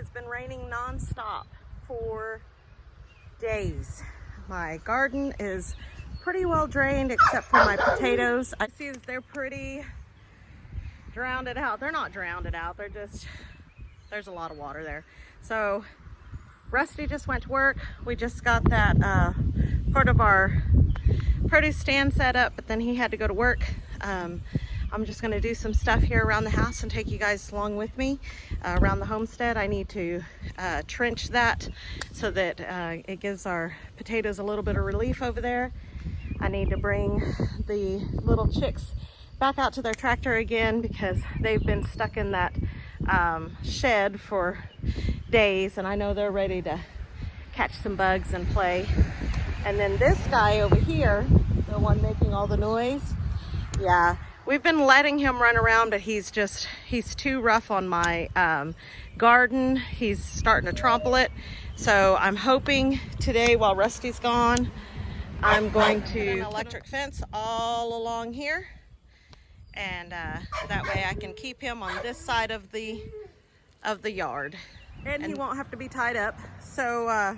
It's been raining non-stop for days. My garden is pretty well drained except for my potatoes. I see that they're pretty drowned out. They're not drowned out. They're just, there's a lot of water there. So Rusty just went to work. We just got that part of our produce stand set up, but then he had to go to work. I'm just going to do some stuff here around the house and take you guys along with me around the homestead. I need to trench that so that it gives our potatoes a little bit of relief over there. I need to bring the little chicks back out to their tractor again because they've been stuck in that shed for days, and I know they're ready to catch some bugs and play. And then this guy over here, the one making all the noise, yeah, we've been letting him run around, but he's too rough on my garden. He's starting to trample it. So I'm hoping today, while Rusty's gone, I'm going to put an electric fence all along here. And that way I can keep him on this side of the yard. And he won't have to be tied up. So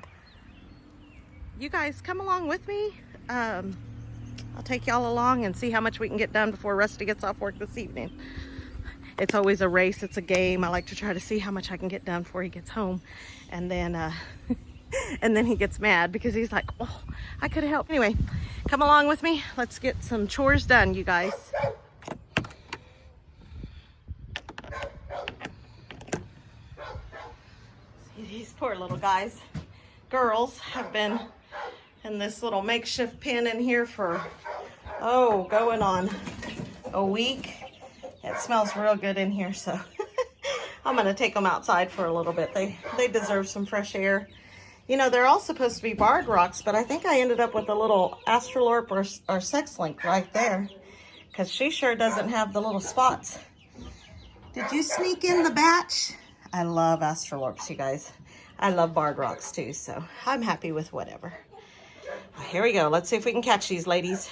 you guys come along with me. I'll take y'all along and see how much we can get done before Rusty gets off work this evening. It's always a race, it's a game. I like to try to see how much I can get done before he gets home. And then and then he gets mad because he's like, oh, I could have helped. Anyway, come along with me. Let's get some chores done, you guys. These poor little guys, girls, have been in this little makeshift pen in here for, going on a week. It smells real good in here, so I'm gonna take them outside for a little bit. They deserve some fresh air. You know, they're all supposed to be barred rocks, but I think I ended up with a little astrolorp or sex link right there, because she sure doesn't have the little spots. Did you sneak in the batch? I love astrolorps, you guys. I love barred rocks too, so I'm happy with whatever. Here we go. Let's see if we can catch these ladies.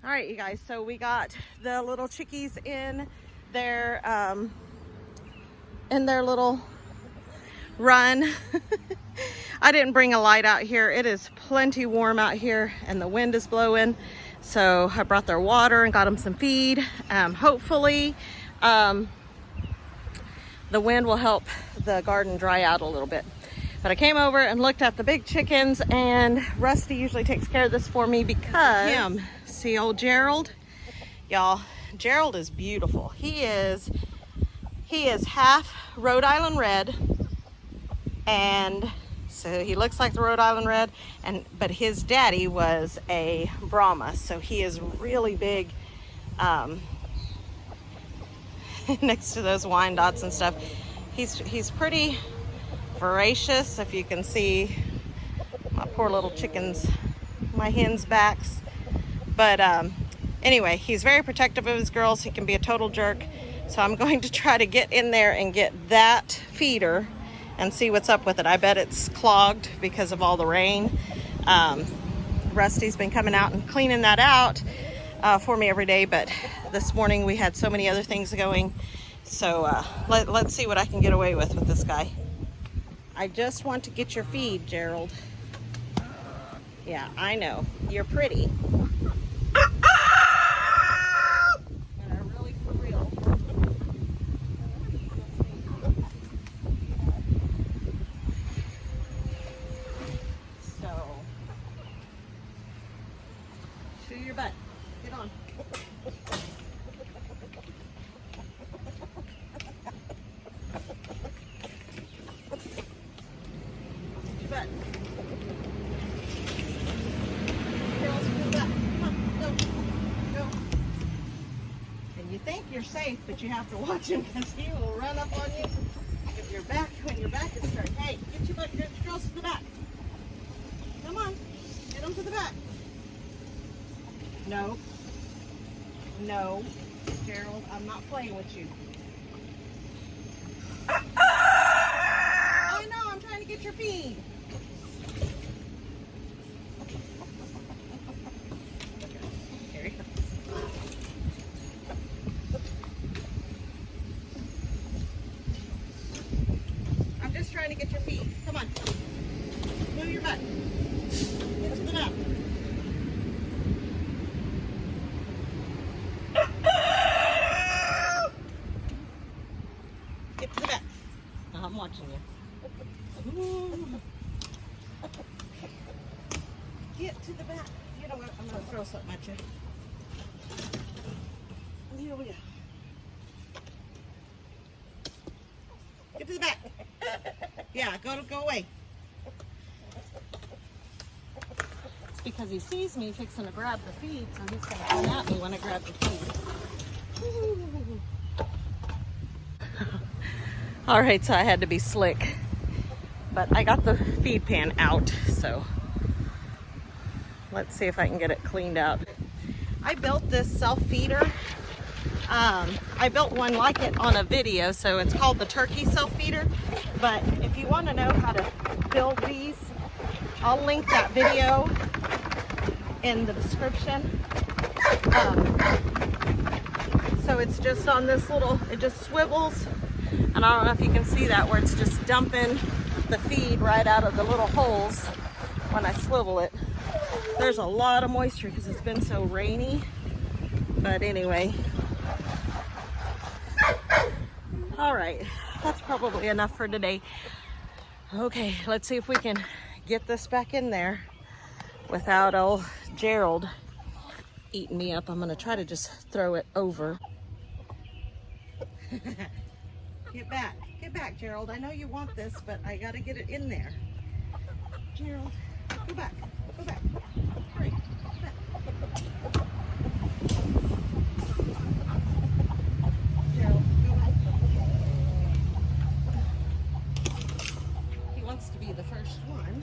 All right, you guys, so we got the little chickies in their little run. I didn't bring a light out here. It is plenty warm out here and the wind is blowing. So I brought their water and got them some feed. Hopefully the wind will help the garden dry out a little bit. But I came over and looked at the big chickens, and Rusty usually takes care of this for me because him. See old Gerald? Y'all, Gerald is beautiful. He is half Rhode Island Red, and so he looks like the Rhode Island Red, but his daddy was a Brahma, so he is really big next to those Wyandottes and stuff. He's pretty voracious, if you can see my poor little chickens, my hens' backs. But anyway, he's very protective of his girls. He can be a total jerk. So I'm going to try to get in there and get that feeder and see what's up with it. I bet it's clogged because of all the rain. Rusty's been coming out and cleaning that out for me every day, but this morning we had so many other things going. So let's see what I can get away with this guy. I just want to get your feed, Gerald. Yeah, I know. You're pretty. And are really for real. So, to your butt. Get on. You're safe, but you have to watch him because he will run up on you if your back, when your back is turned. Hey, get your butt, get your girls to the back. Come on, get them to the back. No, no, Gerald, I'm not playing with you. I know, I'm trying to get your feed. Here he comes. Trying to get your feet. Come on. Move your butt. Get to the back. Get to the back. Now I'm watching you. Ooh. Get to the back. You know what? I'm going to throw something at you. Here we go. Get to the back. Yeah, go away. It's because he sees me fixing to grab the feed, so he's going to come at me when I grab the feed. All right, so I had to be slick. But I got the feed pan out, so let's see if I can get it cleaned out. I built this self-feeder. I built one like it on a video, so it's called the turkey self-feeder. But if you want to know how to build these, I'll link that video in the description. So it's just on this little, it just swivels, and I don't know if you can see that, where it's just dumping the feed right out of the little holes when I swivel it. There's a lot of moisture because it's been so rainy, but anyway. All right, that's probably enough for today. Okay, let's see if we can get this back in there without old Gerald eating me up. I'm gonna try to just throw it over. Get back, Gerald. I know you want this, but I gotta get it in there. Gerald, go back. Hurry, go back. Gerald, go back. He wants to be the first one.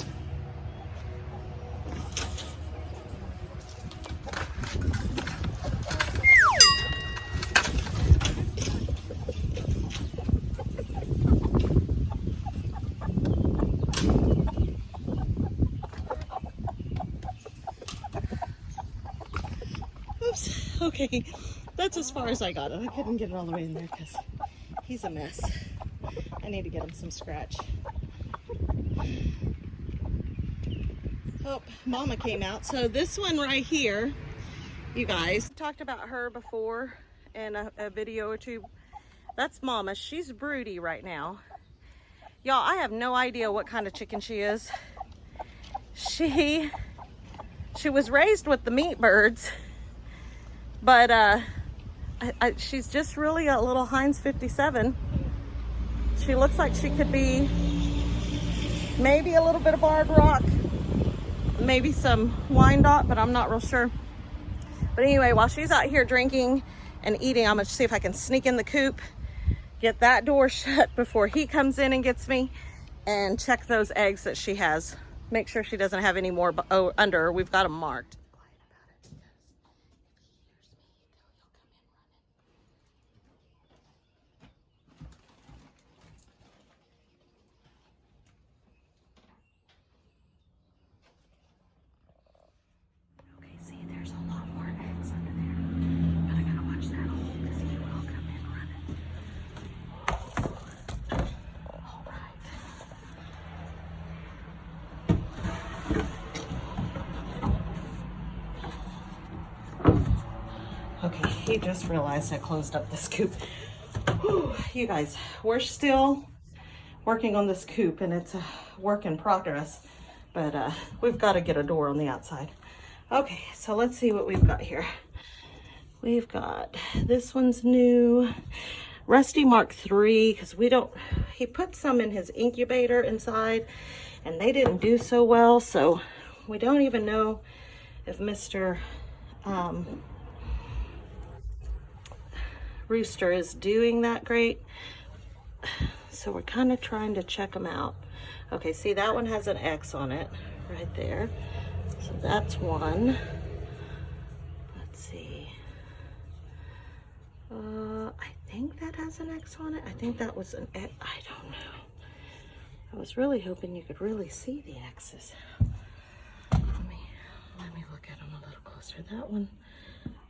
Oops, okay, that's as far as I got it. I couldn't get it all the way in there because he's a mess. I need to get him some scratch. Oh, Mama came out. So this one right here, you guys, talked about her before in a video or two. That's Mama. She's broody right now. Y'all, I have no idea what kind of chicken she is. She was raised with the meat birds, but she's just really a little Heinz 57. She looks like she could be maybe a little bit of Barred Rock, maybe some Wyandotte, but I'm not real sure. But anyway, while she's out here drinking and eating, I'm gonna see if I can sneak in the coop, get that door shut before he comes in and gets me, and check those eggs that she has. Make sure she doesn't have any more under her. We've got them marked. Okay, see, there's a lot more eggs under there. But I gotta watch that hole because he will come in running. All right. Okay, he just realized I closed up this coop. Whew, you guys, we're still working on this coop and it's a work in progress, but we've got to get a door on the outside. Okay, so let's see what we've got here. We've got, this one's new, Rusty Mark III, because he put some in his incubator inside and they didn't do so well, so we don't even know if Mr. Rooster is doing that great. So we're kind of trying to check them out. Okay, see, that one has an X on it right there. So that's one. Let's see. I think that has an X on it. I think that was an X. I don't know. I was really hoping you could really see the X's. Let me look at them a little closer. That one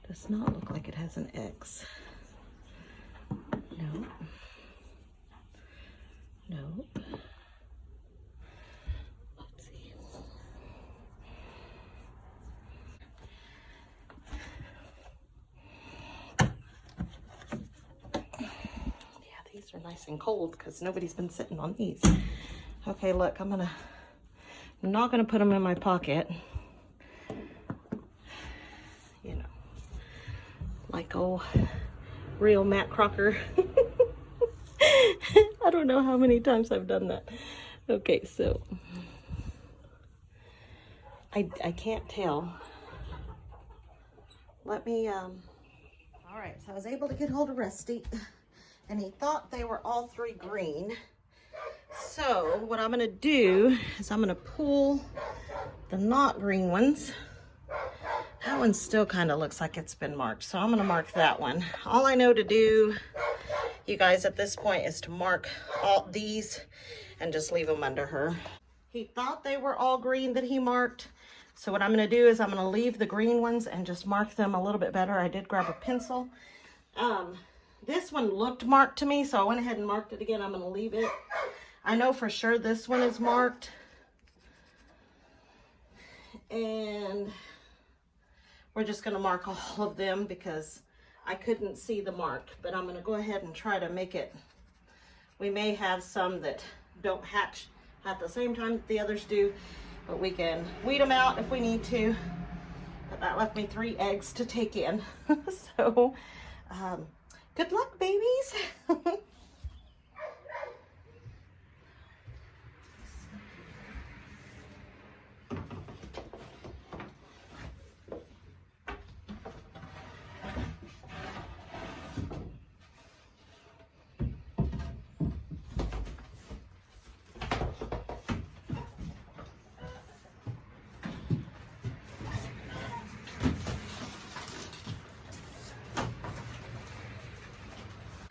does not look like it has an X. Nope. Nope. Let's see. Yeah, these are nice and cold because nobody's been sitting on these. Okay, look, I'm not gonna put them in my pocket. You know, like old real Matt Crocker. I don't know how many times I've done that. Okay, so I can't tell. Let me all right, so I was able to get hold of Rusty and he thought they were all three green. So what I'm gonna do is I'm gonna pull the not green ones. That one still kind of looks like it's been marked, so I'm gonna mark that one. All I know to do, you guys, at this point is to mark all these and just leave them under her. He thought they were all green that he marked, so what I'm gonna do is I'm gonna leave the green ones and just mark them a little bit better. I did grab a pencil. This one looked marked to me, so I went ahead and marked it again. I'm gonna leave it. I know for sure this one is marked. And we're just gonna mark all of them because I couldn't see the mark, but I'm gonna go ahead and try to make it. We may have some that don't hatch at the same time that the others do, but we can weed them out if we need to. But that left me 3 eggs to take in. So, good luck, babies.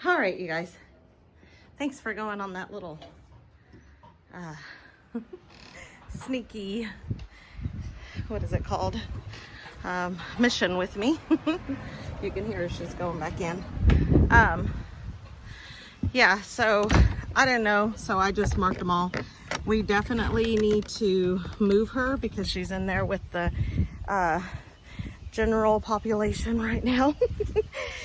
All right, you guys, thanks for going on that little sneaky, what is it called, mission with me. You can hear her, she's going back in. Yeah, so I didn't know, so I just marked them all. We definitely need to move her because she's in there with the general population right now.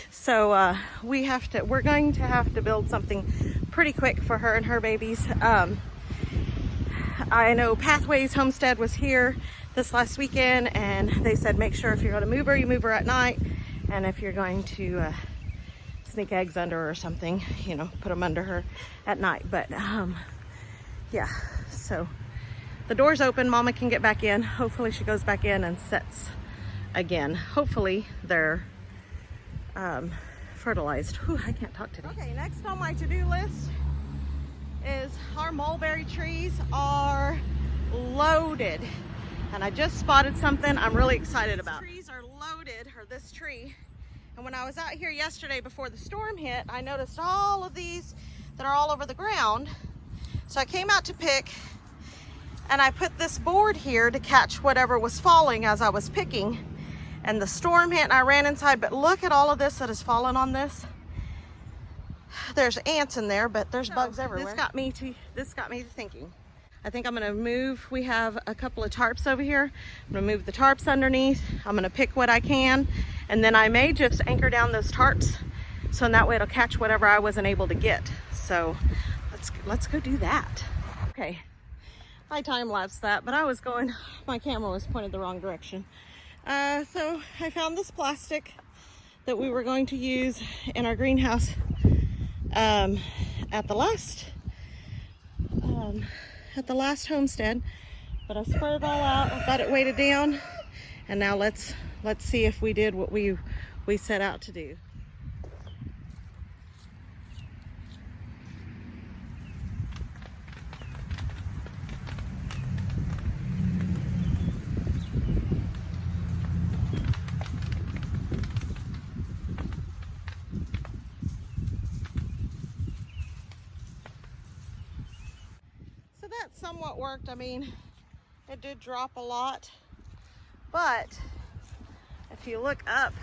So we're going to have to build something pretty quick for her and her babies. I know Pathways Homestead was here this last weekend, and they said make sure if you're going to move her, you move her at night, and if you're going to sneak eggs under her or something, you know, put them under her at night. But yeah, so the door's open. Mama can get back in. Hopefully she goes back in and sets again. Hopefully they're fertilized. Whew, I can't talk today. Okay, next on my to-do list is our mulberry trees are loaded, and I just spotted something I'm really excited about. Trees are loaded, or this tree, and when I was out here yesterday before the storm hit, I noticed all of these that are all over the ground. So I came out to pick, and I put this board here to catch whatever was falling as I was picking, and the storm hit and I ran inside. But look at all of this that has fallen on this. There's ants in there, but there's bugs everywhere. This got me to thinking. I think I'm gonna move. We have a couple of tarps over here. I'm gonna move the tarps underneath. I'm gonna pick what I can, and then I may just anchor down those tarps, so in that way it'll catch whatever I wasn't able to get. So let's go do that. Okay, I time-lapsed that, but my camera was pointed the wrong direction. So I found this plastic that we were going to use in our greenhouse at the last homestead, but I spread it all out. I've got it weighted down, and now let's see if we did what we set out to do. That somewhat worked. I mean, it did drop a lot, but if you look up,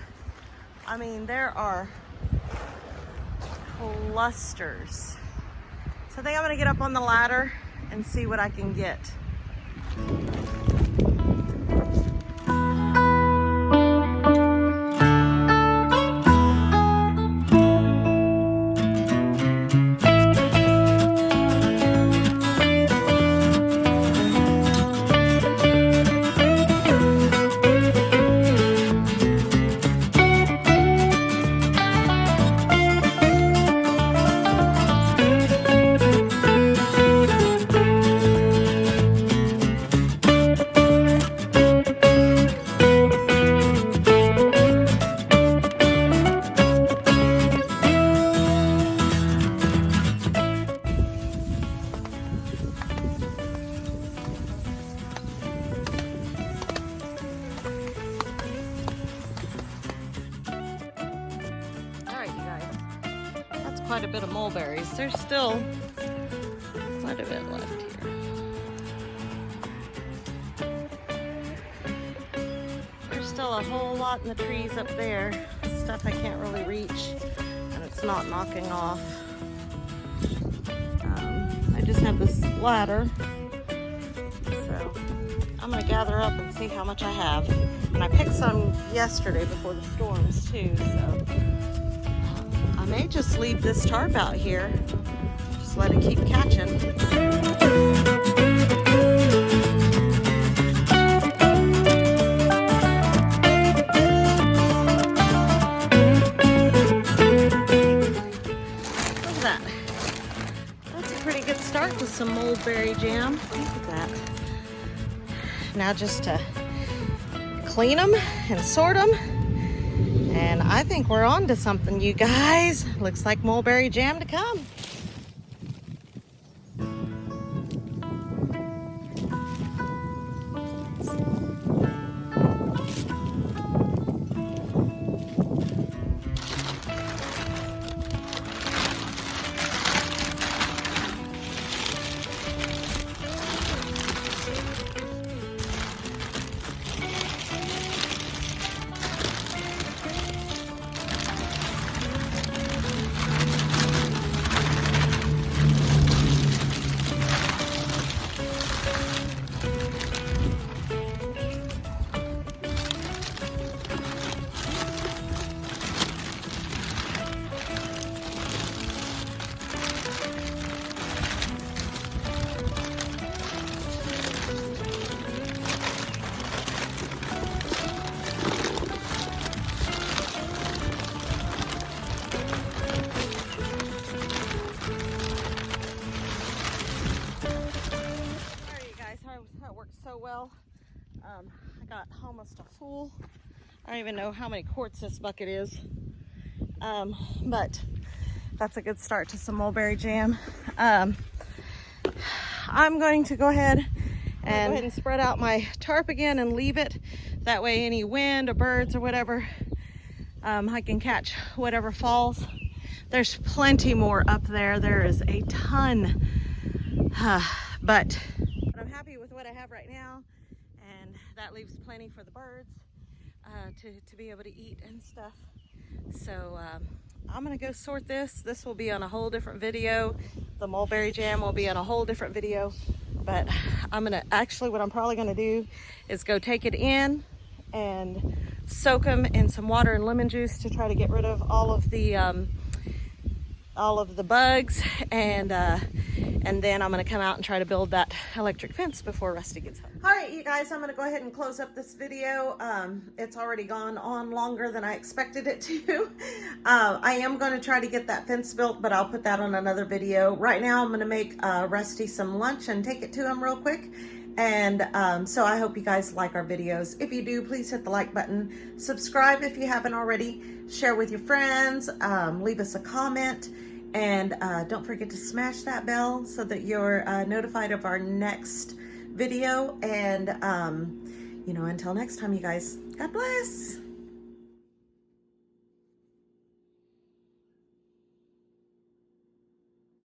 I mean, there are clusters. So I think I'm gonna get up on the ladder and see what I can get. Quite a bit of mulberries. There's still quite a bit left here. There's still a whole lot in the trees up there. Stuff I can't really reach, and it's not knocking off. I just have this ladder, so I'm gonna gather up and see how much I have. And I picked some yesterday before the storms too, so I may just leave this tarp out here, just let it keep catching. Look at that. That's a pretty good start with some mulberry jam. Look at that. Now just to clean them and sort them. And I think we're on to something, you guys. Looks like mulberry jam to come. That works so well. I got almost a full. I don't even know how many quarts this bucket is. But that's a good start to some mulberry jam. I'm going to go ahead and spread out my tarp again and leave it. That way any wind or birds or whatever, I can catch whatever falls. There's plenty more up there. There is a ton. But I'm happy with what I have right now, and that leaves plenty for the birds to be able to eat and stuff. So I'm gonna go sort this. This will be on a whole different video. The mulberry jam will be on a whole different video. But I'm gonna, actually what I'm probably gonna do is go take it in and soak them in some water and lemon juice to try to get rid of all of the bugs, and then I'm gonna come out and try to build that electric fence before Rusty gets home. All right, you guys, I'm gonna go ahead and close up this video. It's already gone on longer than I expected it to. I am gonna try to get that fence built, but I'll put that on another video. Right now, I'm gonna make Rusty some lunch and take it to him real quick. And so I hope you guys like our videos. If you do, please hit the like button. Subscribe if you haven't already. Share with your friends. Leave us a comment. And don't forget to smash that bell so that you're notified of our next video. And, you know, until next time, you guys, God bless.